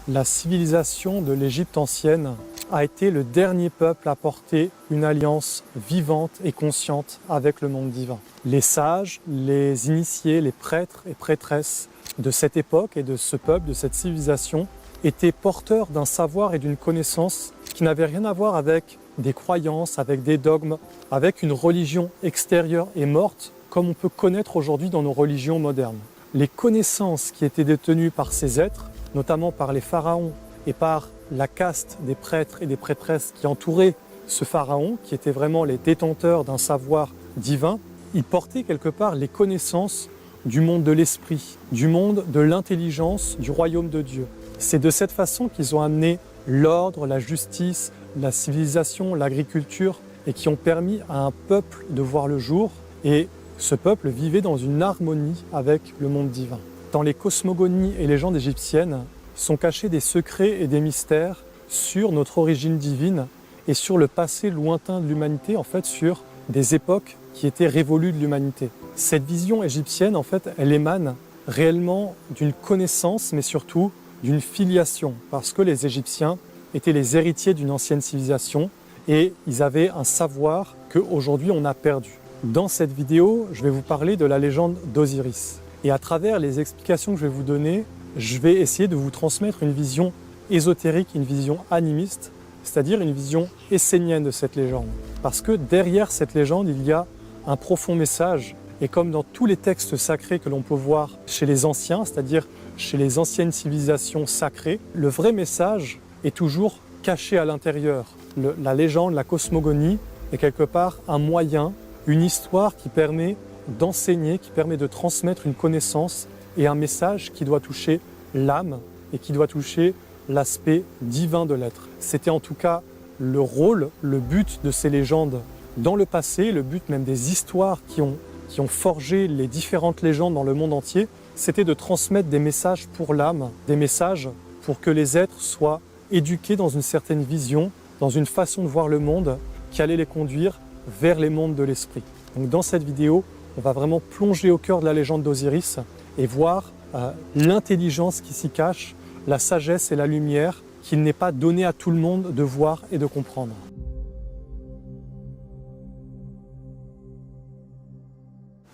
La civilisation de l'Égypte ancienne a été le dernier peuple à porter une alliance vivante et consciente avec le monde divin. Les sages, les initiés, les prêtres et prêtresses de cette époque et de ce peuple, de cette civilisation, étaient porteurs d'un savoir et d'une connaissance qui n'avaient rien à voir avec des croyances, avec des dogmes, avec une religion extérieure et morte, comme on peut connaître aujourd'hui dans nos religions modernes. Les connaissances qui étaient détenues par ces êtres, notamment par les pharaons et par la caste des prêtres et des prêtresses qui entouraient ce pharaon, qui étaient vraiment les détenteurs d'un savoir divin, ils portaient quelque part les connaissances du monde de l'esprit, du monde de l'intelligence, du royaume de Dieu. C'est de cette façon qu'ils ont amené l'ordre, la justice, la civilisation, l'agriculture, et qui ont permis à un peuple de voir le jour. Et ce peuple vivait dans une harmonie avec le monde divin. Dans les cosmogonies et légendes égyptiennes sont cachés des secrets et des mystères sur notre origine divine et sur le passé lointain de l'humanité, en fait sur des époques qui étaient révolues de l'humanité. Cette vision égyptienne, en fait, elle émane réellement d'une connaissance, mais surtout d'une filiation, parce que les Égyptiens étaient les héritiers d'une ancienne civilisation et ils avaient un savoir qu'aujourd'hui on a perdu. Dans cette vidéo, je vais vous parler de la légende d'Osiris. Et à travers les explications que je vais vous donner, je vais essayer de vous transmettre une vision ésotérique, une vision animiste, c'est-à-dire une vision essénienne de cette légende. Parce que derrière cette légende, il y a un profond message. Et comme dans tous les textes sacrés que l'on peut voir chez les anciens, c'est-à-dire chez les anciennes civilisations sacrées, le vrai message est toujours caché à l'intérieur. La légende, la cosmogonie est quelque part un moyen, une histoire qui permet d'enseigner, qui permet de transmettre une connaissance et un message qui doit toucher l'âme et qui doit toucher l'aspect divin de l'être. C'était en tout cas le rôle, le but de ces légendes dans le passé, le but même des histoires qui ont forgé les différentes légendes dans le monde entier, c'était de transmettre des messages pour l'âme, des messages pour que les êtres soient éduqués dans une certaine vision, dans une façon de voir le monde qui allait les conduire vers les mondes de l'esprit. Donc dans cette vidéo, on va vraiment plonger au cœur de la légende d'Osiris et voir l'intelligence qui s'y cache, la sagesse et la lumière qu'il n'est pas donné à tout le monde de voir et de comprendre.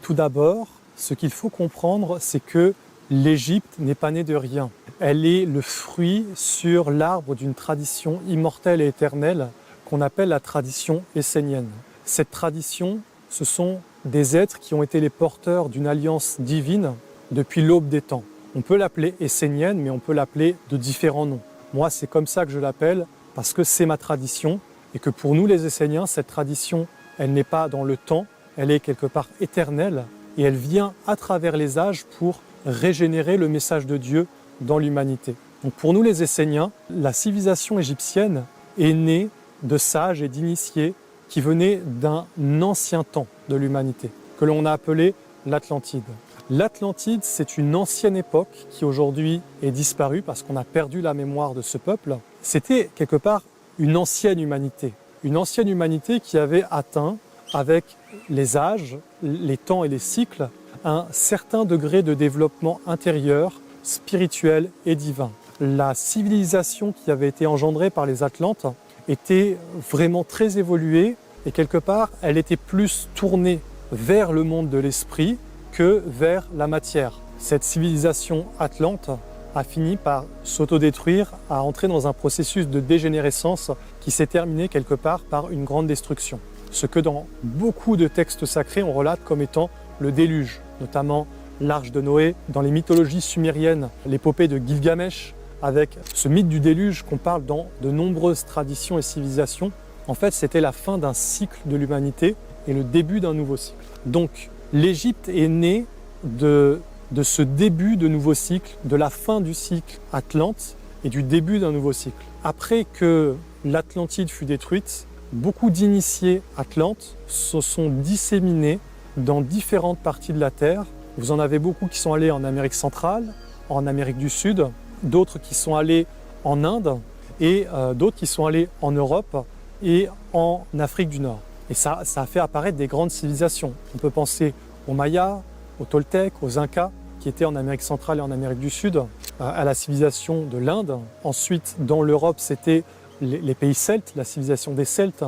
Tout d'abord, ce qu'il faut comprendre, c'est que l'Égypte n'est pas née de rien. Elle est le fruit sur l'arbre d'une tradition immortelle et éternelle qu'on appelle la tradition essénienne. Cette tradition, ce sont des êtres qui ont été les porteurs d'une alliance divine depuis l'aube des temps. On peut l'appeler essénienne, mais on peut l'appeler de différents noms. Moi, c'est comme ça que je l'appelle, parce que c'est ma tradition, et que pour nous les Esséniens, cette tradition, elle n'est pas dans le temps, elle est quelque part éternelle, et elle vient à travers les âges pour régénérer le message de Dieu dans l'humanité. Donc pour nous les Esséniens, la civilisation égyptienne est née de sages et d'initiés qui venaient d'un ancien temps de l'humanité, que l'on a appelé l'Atlantide. L'Atlantide, c'est une ancienne époque qui aujourd'hui est disparue parce qu'on a perdu la mémoire de ce peuple. C'était quelque part une ancienne humanité qui avait atteint, avec les âges, les temps et les cycles, un certain degré de développement intérieur, spirituel et divin. La civilisation qui avait été engendrée par les Atlantes était vraiment très évoluée et quelque part, elle était plus tournée vers le monde de l'esprit que vers la matière. Cette civilisation atlante a fini par s'autodétruire, à entrer dans un processus de dégénérescence qui s'est terminé quelque part par une grande destruction. Ce que dans beaucoup de textes sacrés on relate comme étant le déluge, notamment l'arche de Noé, dans les mythologies sumériennes, l'épopée de Gilgamesh, avec ce mythe du déluge qu'on parle dans de nombreuses traditions et civilisations. En fait, c'était la fin d'un cycle de l'humanité et le début d'un nouveau cycle. Donc, l'Égypte est née de ce début de nouveau cycle, de la fin du cycle Atlante et du début d'un nouveau cycle. Après que l'Atlantide fut détruite, beaucoup d'initiés atlantes se sont disséminés dans différentes parties de la Terre. Vous en avez beaucoup qui sont allés en Amérique centrale, en Amérique du Sud, d'autres qui sont allés en Inde et d'autres qui sont allés en Europe et en Afrique du Nord. Et ça a fait apparaître des grandes civilisations. On peut penser aux Mayas, aux Toltecs, aux Incas, qui était en Amérique centrale et en Amérique du Sud, à la civilisation de l'Inde. Ensuite, dans l'Europe, c'était les pays celtes, la civilisation des Celtes.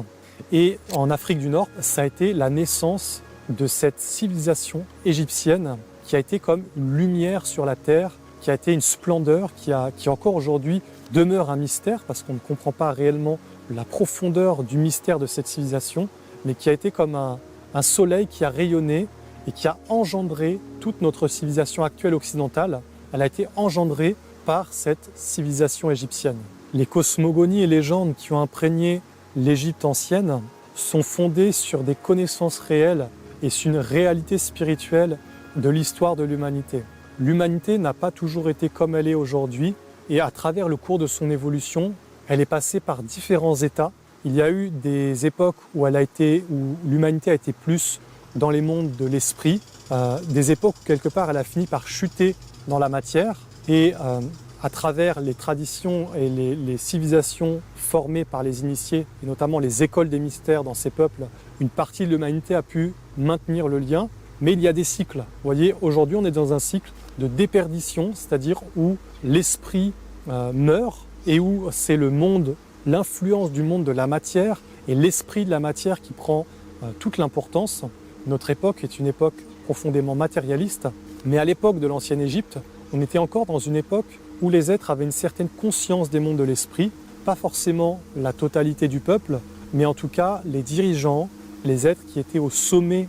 Et en Afrique du Nord, ça a été la naissance de cette civilisation égyptienne qui a été comme une lumière sur la terre, qui a été une splendeur, qui encore aujourd'hui demeure un mystère parce qu'on ne comprend pas réellement la profondeur du mystère de cette civilisation, mais qui a été comme un soleil qui a rayonné et qui a engendré toute notre civilisation actuelle occidentale. Elle a été engendrée par cette civilisation égyptienne. Les cosmogonies et légendes qui ont imprégné l'Égypte ancienne sont fondées sur des connaissances réelles et sur une réalité spirituelle de l'histoire de l'humanité. L'humanité n'a pas toujours été comme elle est aujourd'hui et à travers le cours de son évolution, elle est passée par différents états. Il y a eu des époques où l'humanité a été plus dans les mondes de l'esprit, des époques où quelque part elle a fini par chuter dans la matière et à travers les traditions et les civilisations formées par les initiés, et notamment les écoles des mystères dans ces peuples, une partie de l'humanité a pu maintenir le lien, mais il y a des cycles. Vous voyez, aujourd'hui on est dans un cycle de déperdition, c'est-à-dire où l'esprit meurt et où c'est le monde, l'influence du monde de la matière et l'esprit de la matière qui prend toute l'importance. Notre époque est une époque profondément matérialiste, mais à l'époque de l'ancienne Égypte, on était encore dans une époque où les êtres avaient une certaine conscience des mondes de l'esprit, pas forcément la totalité du peuple, mais en tout cas les dirigeants, les êtres qui étaient au sommet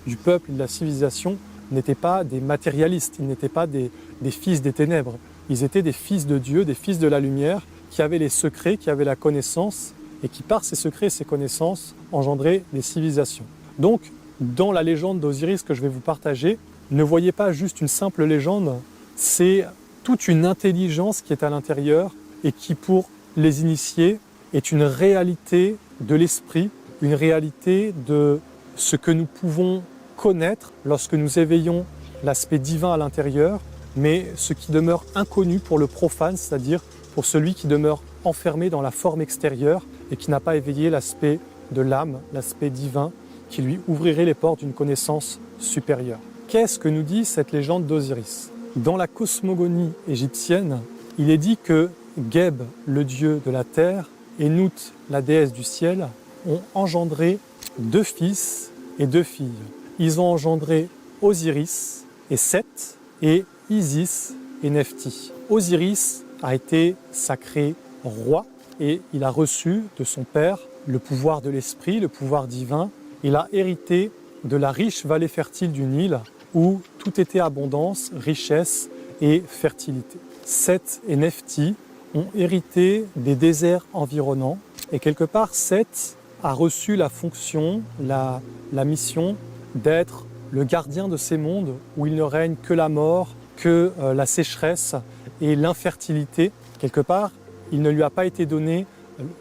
du peuple, de la civilisation, n'étaient pas des matérialistes, ils n'étaient pas des fils des ténèbres, ils étaient des fils de Dieu, des fils de la lumière, qui avaient les secrets, qui avaient la connaissance, et qui par ces secrets et ces connaissances engendraient des civilisations. Donc, dans la légende d'Osiris que je vais vous partager, ne voyez pas juste une simple légende, c'est toute une intelligence qui est à l'intérieur et qui, pour les initiés, est une réalité de l'esprit, une réalité de ce que nous pouvons connaître lorsque nous éveillons l'aspect divin à l'intérieur, mais ce qui demeure inconnu pour le profane, c'est-à-dire pour celui qui demeure enfermé dans la forme extérieure et qui n'a pas éveillé l'aspect de l'âme, l'aspect divin, qui lui ouvrirait les portes d'une connaissance supérieure. Qu'est-ce que nous dit cette légende d'Osiris ? Dans la cosmogonie égyptienne, il est dit que Geb, le dieu de la terre, et Nout, la déesse du ciel, ont engendré 2 fils et 2 filles. Ils ont engendré Osiris et Seth et Isis et Nephti. Osiris a été sacré roi et il a reçu de son père le pouvoir de l'esprit, le pouvoir divin. Il a hérité de la riche vallée fertile du Nil où tout était abondance, richesse et fertilité. Seth et Nephti ont hérité des déserts environnants et quelque part Seth a reçu la fonction, la mission d'être le gardien de ces mondes où il ne règne que la mort, que la sécheresse et l'infertilité. Quelque part, il ne lui a pas été donné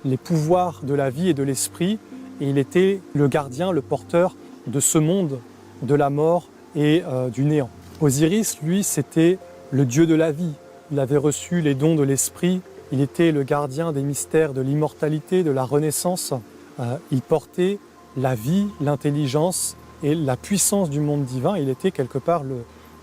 les pouvoirs de la vie et de l'esprit et il était le gardien, le porteur de ce monde, de la mort et du néant. Osiris, lui, c'était le dieu de la vie. Il avait reçu les dons de l'esprit, il était le gardien des mystères de l'immortalité, de la renaissance. Il portait la vie, l'intelligence et la puissance du monde divin. Il était quelque part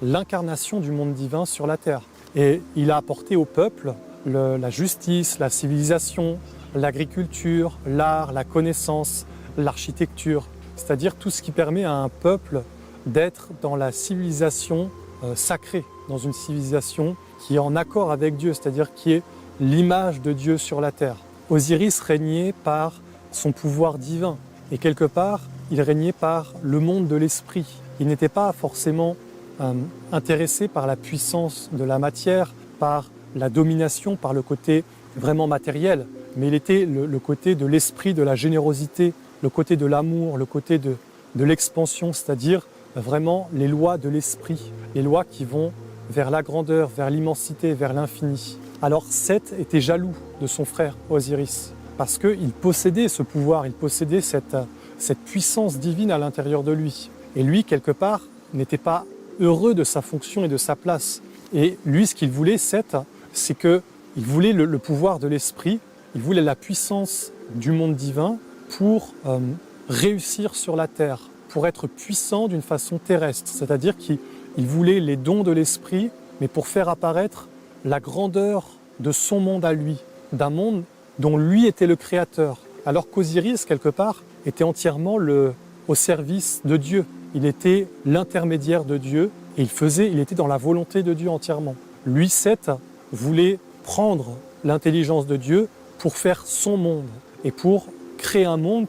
l'incarnation du monde divin sur la terre. Et il a apporté au peuple la justice, la civilisation, l'agriculture, l'art, la connaissance, l'architecture. C'est-à-dire tout ce qui permet à un peuple d'être dans la civilisation sacrée, dans une civilisation qui est en accord avec Dieu, c'est-à-dire qui est l'image de Dieu sur la terre. Osiris régnait par son pouvoir divin et quelque part, il régnait par le monde de l'esprit. Il n'était pas forcément intéressé par la puissance de la matière, par la domination, par le côté vraiment matériel, mais il était le côté de l'esprit, de la générosité, le côté de l'amour, le côté de l'expansion, c'est-à-dire vraiment les lois de l'esprit, les lois qui vont vers la grandeur, vers l'immensité, vers l'infini. Alors Seth était jaloux de son frère Osiris, parce qu'il possédait ce pouvoir, il possédait cette puissance divine à l'intérieur de lui. Et lui, quelque part, n'était pas heureux de sa fonction et de sa place. Et lui, ce qu'il voulait, Seth, c'est qu'il voulait le pouvoir de l'esprit, il voulait la puissance du monde divin pour réussir sur la terre, pour être puissant d'une façon terrestre. C'est-à-dire qu'il il voulait les dons de l'esprit, mais pour faire apparaître la grandeur de son monde à lui, d'un monde dont lui était le créateur. Alors qu'Osiris, quelque part, était entièrement au service de Dieu. Il était l'intermédiaire de Dieu et il était dans la volonté de Dieu entièrement. Lui, Seth, voulait prendre l'intelligence de Dieu pour faire son monde et pour créer un monde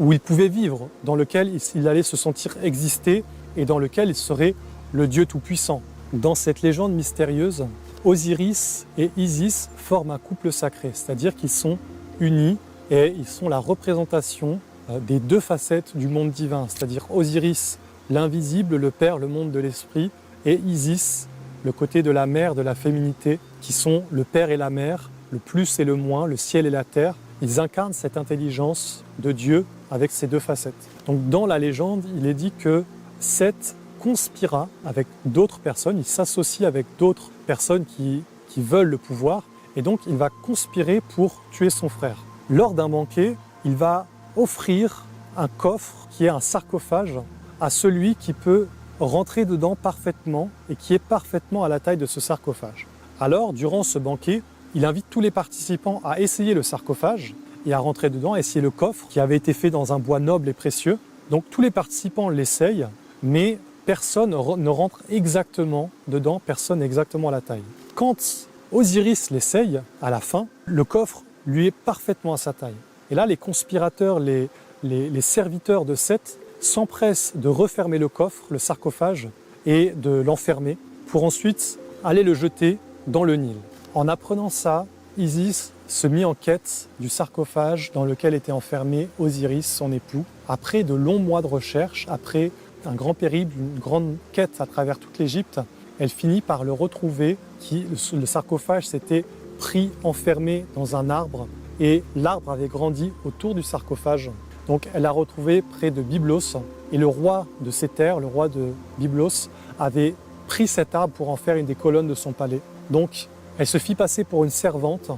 où il pouvait vivre, dans lequel il allait se sentir exister et dans lequel il serait le Dieu Tout-Puissant. Dans cette légende mystérieuse, Osiris et Isis forment un couple sacré, c'est-à-dire qu'ils sont unis et ils sont la représentation des deux facettes du monde divin, c'est-à-dire Osiris, l'invisible, le Père, le monde de l'esprit, et Isis, le côté de la mère, de la féminité, qui sont le Père et la mère, le plus et le moins, le ciel et la terre. Ils incarnent cette intelligence de Dieu avec ces deux facettes. Donc dans la légende, il est dit que Seth conspira avec d'autres personnes, il s'associe avec d'autres personnes qui veulent le pouvoir, et donc il va conspirer pour tuer son frère. Lors d'un banquet, il va offrir un coffre qui est un sarcophage à celui qui peut rentrer dedans parfaitement et qui est parfaitement à la taille de ce sarcophage. Alors, durant ce banquet, il invite tous les participants à essayer le sarcophage et à rentrer dedans, à essayer le coffre qui avait été fait dans un bois noble et précieux. Donc tous les participants l'essayent, mais personne ne rentre exactement dedans, personne exactement à la taille. Quand Osiris l'essaye, à la fin, le coffre lui est parfaitement à sa taille. Et là, les conspirateurs, les serviteurs de Seth s'empressent de refermer le coffre, le sarcophage, et de l'enfermer pour ensuite aller le jeter dans le Nil. En apprenant ça, Isis se mit en quête du sarcophage dans lequel était enfermé Osiris, son époux. Après de longs mois de recherche, après un grand périple, une grande quête à travers toute l'Égypte, elle finit par le retrouver. Le sarcophage s'était pris, enfermé dans un arbre, et l'arbre avait grandi autour du sarcophage. Donc elle l'a retrouvé près de Byblos, et le roi de ces terres, le roi de Byblos, avait pris cet arbre pour en faire une des colonnes de son palais. Donc elle se fit passer pour une servante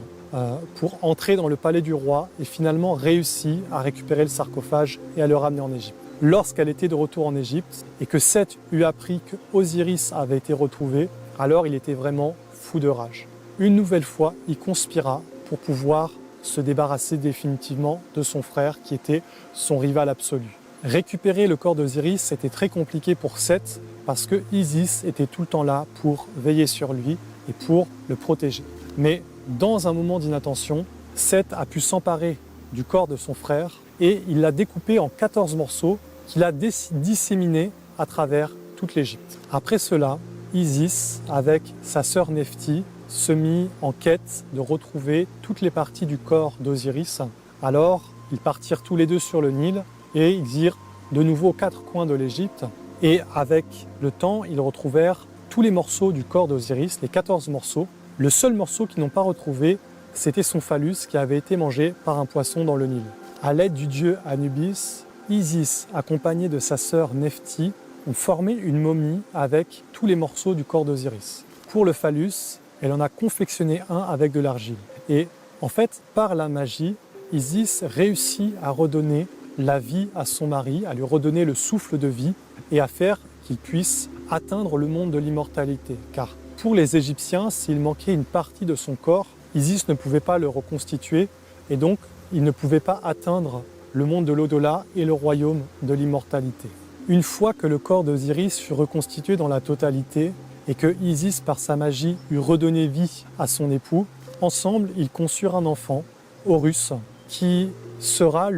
pour entrer dans le palais du roi et finalement réussit à récupérer le sarcophage et à le ramener en Égypte. Lorsqu'elle était de retour en Égypte et que Seth eut appris que Osiris avait été retrouvé, alors il était vraiment fou de rage. Une nouvelle fois, il conspira pour pouvoir se débarrasser définitivement de son frère qui était son rival absolu. Récupérer le corps d'Osiris, c'était très compliqué pour Seth parce que Isis était tout le temps là pour veiller sur lui et pour le protéger. Mais dans un moment d'inattention, Seth a pu s'emparer du corps de son frère et il l'a découpé en 14 morceaux qu'il a disséminés à travers toute l'Égypte. Après cela, Isis, avec sa sœur Nephti, se mit en quête de retrouver toutes les parties du corps d'Osiris. Alors, ils partirent tous les deux sur le Nil et ils irent de nouveau aux quatre coins de l'Égypte. Et avec le temps, ils retrouvèrent tous les morceaux du corps d'Osiris, les 14 morceaux. Le seul morceau qu'ils n'ont pas retrouvé, c'était son phallus qui avait été mangé par un poisson dans le Nil. À l'aide du dieu Anubis, Isis, accompagnée de sa sœur Nephti, ont formé une momie avec tous les morceaux du corps d'Osiris. Pour le phallus, elle en a confectionné un avec de l'argile. Et en fait, par la magie, Isis réussit à redonner la vie à son mari, à lui redonner le souffle de vie et à faire qu'il puisse atteindre le monde de l'immortalité. Car pour les Égyptiens, s'il manquait une partie de son corps, Isis ne pouvait pas le reconstituer et donc il ne pouvait pas atteindre le monde de l'au-delà et le royaume de l'immortalité. Une fois que le corps d'Osiris fut reconstitué dans la totalité et que Isis, par sa magie, eut redonné vie à son époux, ensemble, ils conçurent un enfant, Horus, qui sera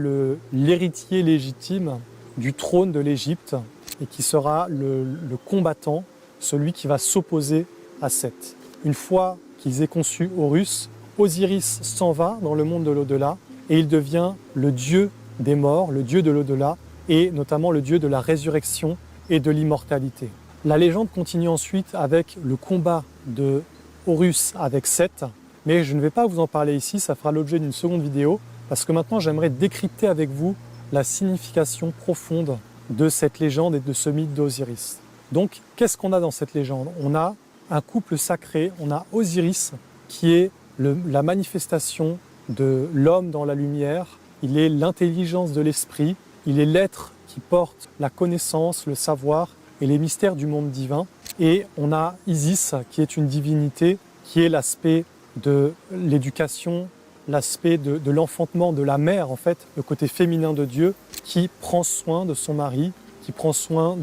l'héritier légitime du trône de l'Égypte et qui sera le combattant, celui qui va s'opposer à Seth. Une fois qu'ils aient conçu Horus, Osiris s'en va dans le monde de l'au-delà et il devient le dieu des morts, le dieu de l'au-delà et notamment le dieu de la résurrection et de l'immortalité. La légende continue ensuite avec le combat de Horus avec Seth, mais je ne vais pas vous en parler ici, ça fera l'objet d'une seconde vidéo, parce que maintenant j'aimerais décrypter avec vous la signification profonde de cette légende et de ce mythe d'Osiris. Donc, qu'est-ce qu'on a dans cette légende? On a un couple sacré, on a Osiris qui est la manifestation de l'homme dans la lumière, il est l'intelligence de l'esprit, il est l'être qui porte la connaissance, le savoir, et les mystères du monde divin. Et on a Isis, qui est une divinité, qui est l'aspect de l'éducation, l'aspect de l'enfantement de la mère, en fait, le côté féminin de Dieu, qui prend soin de son mari, qui prend soin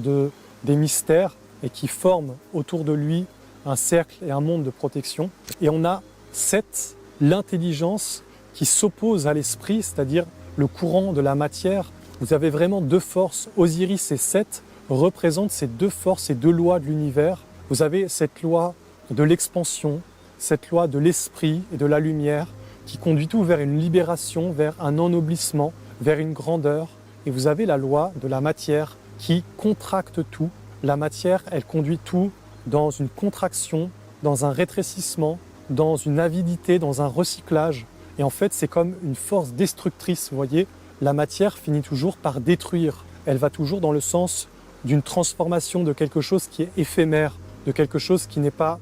des mystères et qui forme autour de lui un cercle et un monde de protection. Et on a Seth, l'intelligence qui s'oppose à l'esprit, c'est-à-dire le courant de la matière. Vous avez vraiment deux forces. Osiris et Seth représentent ces deux forces, ces deux lois de l'univers. Vous avez cette loi de l'expansion, cette loi de l'esprit et de la lumière qui conduit tout vers une libération, vers un ennoblissement, vers une grandeur. Et vous avez la loi de la matière qui contracte tout. La matière, elle conduit tout dans une contraction, dans un rétrécissement, dans une avidité, dans un recyclage. Et en fait, c'est comme une force destructrice, vous voyez. La matière finit toujours par détruire. Elle va toujours dans le sens d'une transformation de quelque chose qui est éphémère, de quelque chose qui n'est pas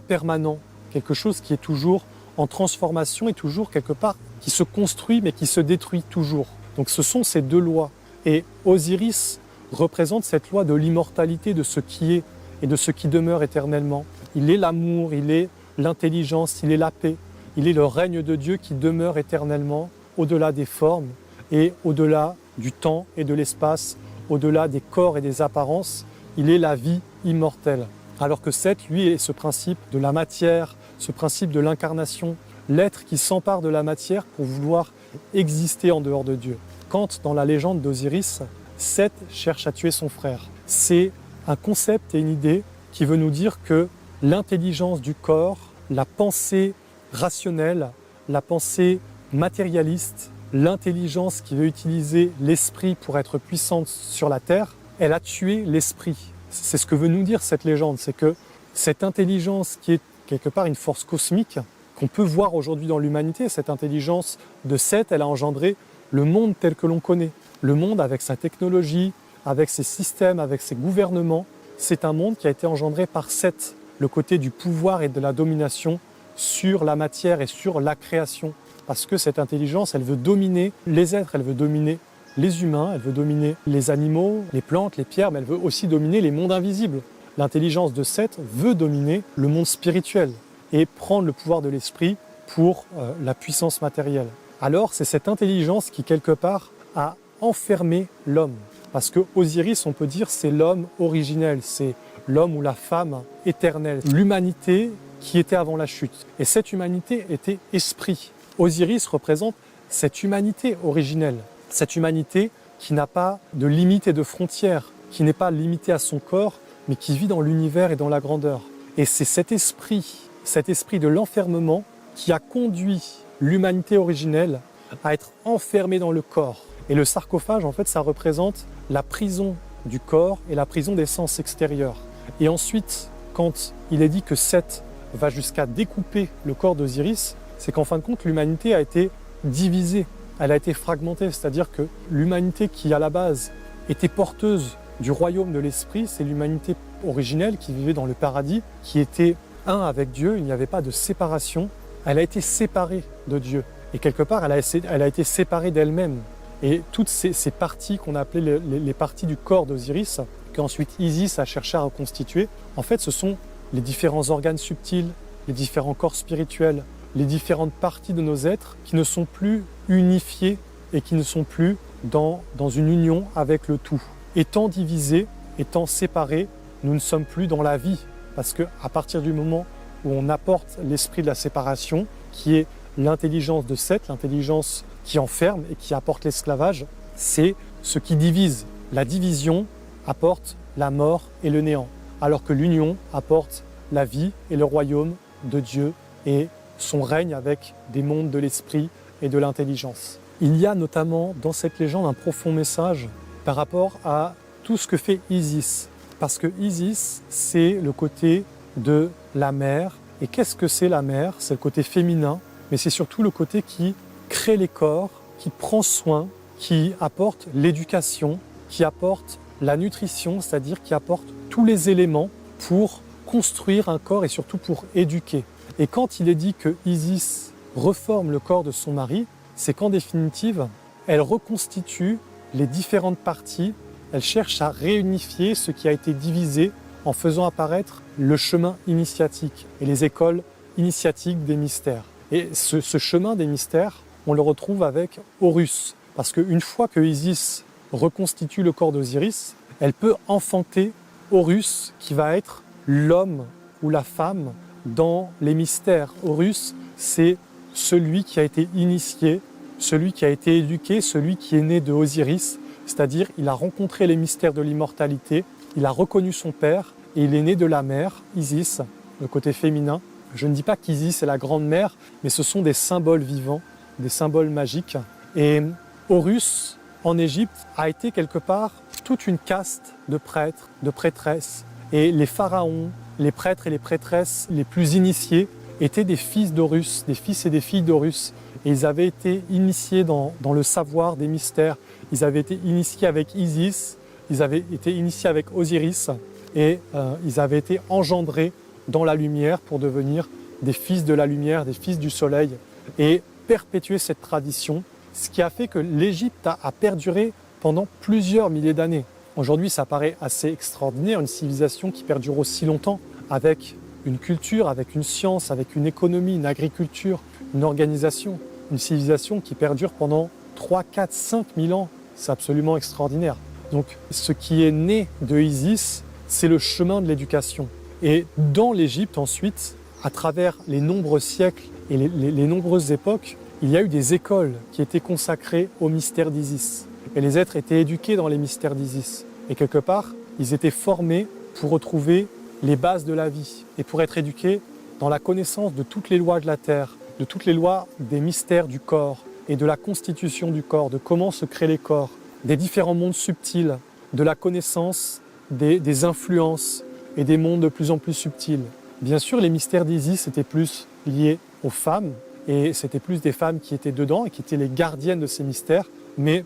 permanent, quelque chose qui est toujours en transformation et toujours quelque part qui se construit mais qui se détruit toujours. Donc ce sont ces deux lois. Et Osiris représente cette loi de l'immortalité de ce qui est et de ce qui demeure éternellement. Il est l'amour, il est l'intelligence, il est la paix, il est le règne de Dieu qui demeure éternellement au-delà des formes et au-delà du temps et de l'espace, au-delà des corps et des apparences. Il est la vie immortelle. Alors que Seth, lui, est ce principe de la matière, ce principe de l'incarnation, l'être qui s'empare de la matière pour vouloir exister en dehors de Dieu. Quand, dans la légende d'Osiris, Seth cherche à tuer son frère, c'est un concept et une idée qui veut nous dire que l'intelligence du corps, la pensée rationnelle, la pensée matérialiste, l'intelligence qui veut utiliser l'esprit pour être puissante sur la terre, elle a tué l'esprit. C'est ce que veut nous dire cette légende, c'est que cette intelligence qui est quelque part une force cosmique, qu'on peut voir aujourd'hui dans l'humanité, cette intelligence de Seth, elle a engendré le monde tel que l'on connaît. Le monde avec sa technologie, avec ses systèmes, avec ses gouvernements, c'est un monde qui a été engendré par Seth, le côté du pouvoir et de la domination sur la matière et sur la création. Parce que cette intelligence, elle veut dominer les êtres, elle veut dominer les humains, elle veut dominer les animaux, les plantes, les pierres, mais elle veut aussi dominer les mondes invisibles. L'intelligence de Seth veut dominer le monde spirituel et prendre le pouvoir de l'esprit pour la puissance matérielle. Alors c'est cette intelligence qui quelque part a enfermé l'homme. Parce que Osiris, on peut dire, c'est l'homme originel, c'est l'homme ou la femme éternelle, l'humanité qui était avant la chute. Et cette humanité était esprit. Osiris représente cette humanité originelle, cette humanité qui n'a pas de limites et de frontières, qui n'est pas limitée à son corps, mais qui vit dans l'univers et dans la grandeur. Et c'est cet esprit de l'enfermement qui a conduit l'humanité originelle à être enfermée dans le corps. Et le sarcophage, en fait, ça représente la prison du corps et la prison des sens extérieurs. Et ensuite, quand il est dit que Seth va jusqu'à découper le corps d'Osiris, c'est qu'en fin de compte, l'humanité a été divisée, elle a été fragmentée, c'est-à-dire que l'humanité qui, à la base, était porteuse du royaume de l'esprit, c'est l'humanité originelle qui vivait dans le paradis, qui était un avec Dieu, il n'y avait pas de séparation, elle a été séparée de Dieu. Et quelque part, elle a été séparée d'elle-même. Et toutes ces parties qu'on a appelées les parties du corps d'Osiris, qu'ensuite Isis a cherché à reconstituer, en fait, ce sont les différents organes subtils, les différents corps spirituels, les différentes parties de nos êtres qui ne sont plus unifiés et qui ne sont plus dans une union avec le tout. Étant divisés, étant séparés, nous ne sommes plus dans la vie. Parce qu'à partir du moment où on apporte l'esprit de la séparation, qui est l'intelligence de Seth, l'intelligence qui enferme et qui apporte l'esclavage, c'est ce qui divise. La division apporte la mort et le néant, alors que l'union apporte la vie et le royaume de Dieu et son règne avec des mondes de l'esprit et de l'intelligence. Il y a notamment dans cette légende un profond message par rapport à tout ce que fait Isis. Parce que Isis, c'est le côté de la mère. Et qu'est-ce que c'est la mère? C'est le côté féminin, mais c'est surtout le côté qui crée les corps, qui prend soin, qui apporte l'éducation, qui apporte la nutrition, c'est-à-dire qui apporte tous les éléments pour construire un corps et surtout pour éduquer. Et quand il est dit que Isis reforme le corps de son mari, c'est qu'en définitive, elle reconstitue les différentes parties elle cherche à réunifier ce qui a été divisé en faisant apparaître le chemin initiatique et les écoles initiatiques des mystères. Et ce chemin des mystères, on le retrouve avec Horus, parce qu'une fois que Isis reconstitue le corps d'Osiris, elle peut enfanter Horus qui va être l'homme ou la femme dans les mystères. Horus, c'est celui qui a été initié, celui qui a été éduqué, celui qui est né de Osiris, c'est-à-dire il a rencontré les mystères de l'immortalité, il a reconnu son père et il est né de la mère, Isis, le côté féminin. Je ne dis pas qu'Isis est la grande mère, mais ce sont des symboles vivants, des symboles magiques. Et Horus, en Égypte, a été quelque part toute une caste de prêtres, de prêtresses. Et les pharaons, les prêtres et les prêtresses les plus initiés étaient des fils d'Horus, des fils et des filles d'Horus. Et ils avaient été initiés dans le savoir des mystères. Ils avaient été initiés avec Isis, ils avaient été initiés avec Osiris et ils avaient été engendrés dans la lumière pour devenir des fils de la lumière, des fils du soleil et perpétuer cette tradition, ce qui a fait que l'Égypte a perduré pendant plusieurs milliers d'années. Aujourd'hui, ça paraît assez extraordinaire, une civilisation qui perdure aussi longtemps avec une culture, avec une science, avec une économie, une agriculture, une organisation, une civilisation qui perdure pendant 3, 4, 5 000 ans. C'est absolument extraordinaire. Donc, ce qui est né de Isis, c'est le chemin de l'éducation. Et dans l'Égypte, ensuite, à travers les nombreux siècles et les nombreuses époques, il y a eu des écoles qui étaient consacrées au mystère d'Isis. Et les êtres étaient éduqués dans les mystères d'Isis. Et quelque part, ils étaient formés pour retrouver les bases de la vie et pour être éduqués dans la connaissance de toutes les lois de la terre, de toutes les lois des mystères du corps et de la constitution du corps, de comment se créent les corps, des différents mondes subtils, de la connaissance des influences et des mondes de plus en plus subtils. Bien sûr, les mystères d'Isis étaient plus liés aux femmes et c'était plus des femmes qui étaient dedans et qui étaient les gardiennes de ces mystères, mais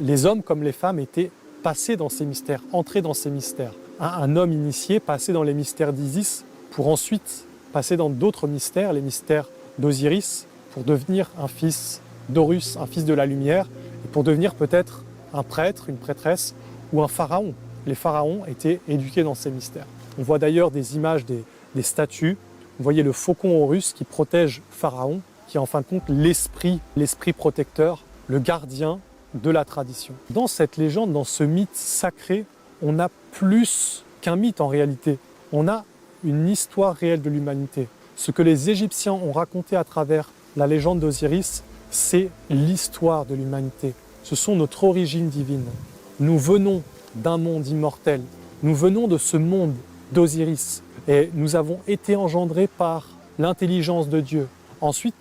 les hommes comme les femmes étaient passés dans ces mystères, entrés dans ces mystères. Un homme initié passait dans les mystères d'Isis pour ensuite passer dans d'autres mystères, les mystères d'Osiris, pour devenir un fils d'Horus, un fils de la lumière, et pour devenir peut-être un prêtre, une prêtresse ou un pharaon. Les pharaons étaient éduqués dans ces mystères. On voit d'ailleurs des images des statues. Vous voyez le faucon Horus qui protège Pharaon, qui est en fin de compte l'esprit protecteur, le gardien de la tradition. Dans cette légende, dans ce mythe sacré, on a plus qu'un mythe en réalité. On a une histoire réelle de l'humanité. Ce que les Égyptiens ont raconté à travers la légende d'Osiris, c'est l'histoire de l'humanité. Ce sont notre origine divine. Nous venons d'un monde immortel. Nous venons de ce monde d'Osiris. Et nous avons été engendrés par l'intelligence de Dieu. Ensuite,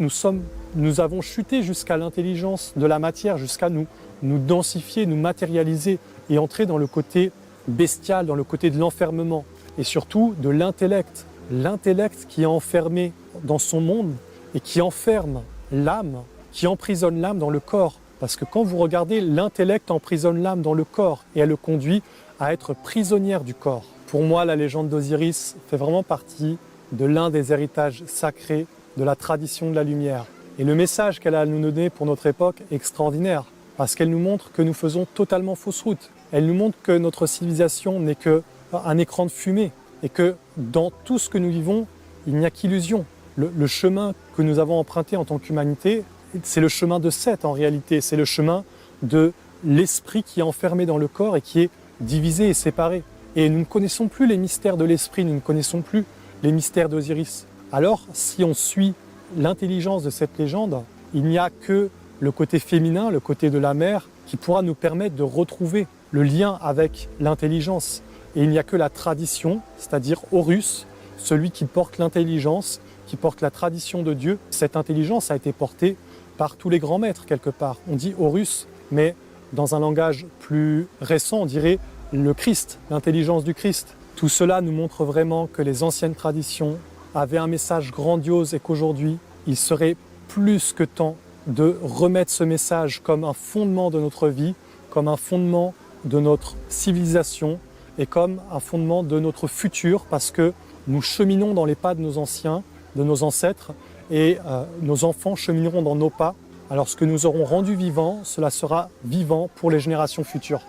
nous avons chuté jusqu'à l'intelligence de la matière, jusqu'à nous densifier, nous matérialiser et entrer dans le côté bestial, dans le côté de l'enfermement et surtout de l'intellect. L'intellect qui est enfermé dans son monde et qui enferme l'âme, qui emprisonne l'âme dans le corps. Parce que quand vous regardez, l'intellect emprisonne l'âme dans le corps et elle le conduit à être prisonnière du corps. Pour moi, la légende d'Osiris fait vraiment partie de l'un des héritages sacrés de la tradition de la lumière. Et le message qu'elle a à nous donner pour notre époque est extraordinaire, parce qu'elle nous montre que nous faisons totalement fausse route. Elle nous montre que notre civilisation n'est qu'un écran de fumée, et que dans tout ce que nous vivons, il n'y a qu'illusion. Le chemin que nous avons emprunté en tant qu'humanité, c'est le chemin de Seth en réalité, c'est le chemin de l'esprit qui est enfermé dans le corps et qui est divisé et séparé. Et nous ne connaissons plus les mystères de l'esprit, nous ne connaissons plus les mystères d'Osiris. Alors, si on suit l'intelligence de cette légende, il n'y a que le côté féminin, le côté de la mère, qui pourra nous permettre de retrouver le lien avec l'intelligence. Et il n'y a que la tradition, c'est-à-dire Horus, celui qui porte l'intelligence, qui porte la tradition de Dieu. Cette intelligence a été portée par tous les grands maîtres quelque part. On dit Horus, mais dans un langage plus récent, on dirait le Christ, l'intelligence du Christ. Tout cela nous montre vraiment que les anciennes traditions avaient un message grandiose et qu'aujourd'hui, il serait plus que temps de remettre ce message comme un fondement de notre vie, comme un fondement de notre civilisation et comme un fondement de notre futur, parce que nous cheminons dans les pas de nos anciens, de nos ancêtres, et nos enfants chemineront dans nos pas. Alors ce que nous aurons rendu vivant, cela sera vivant pour les générations futures.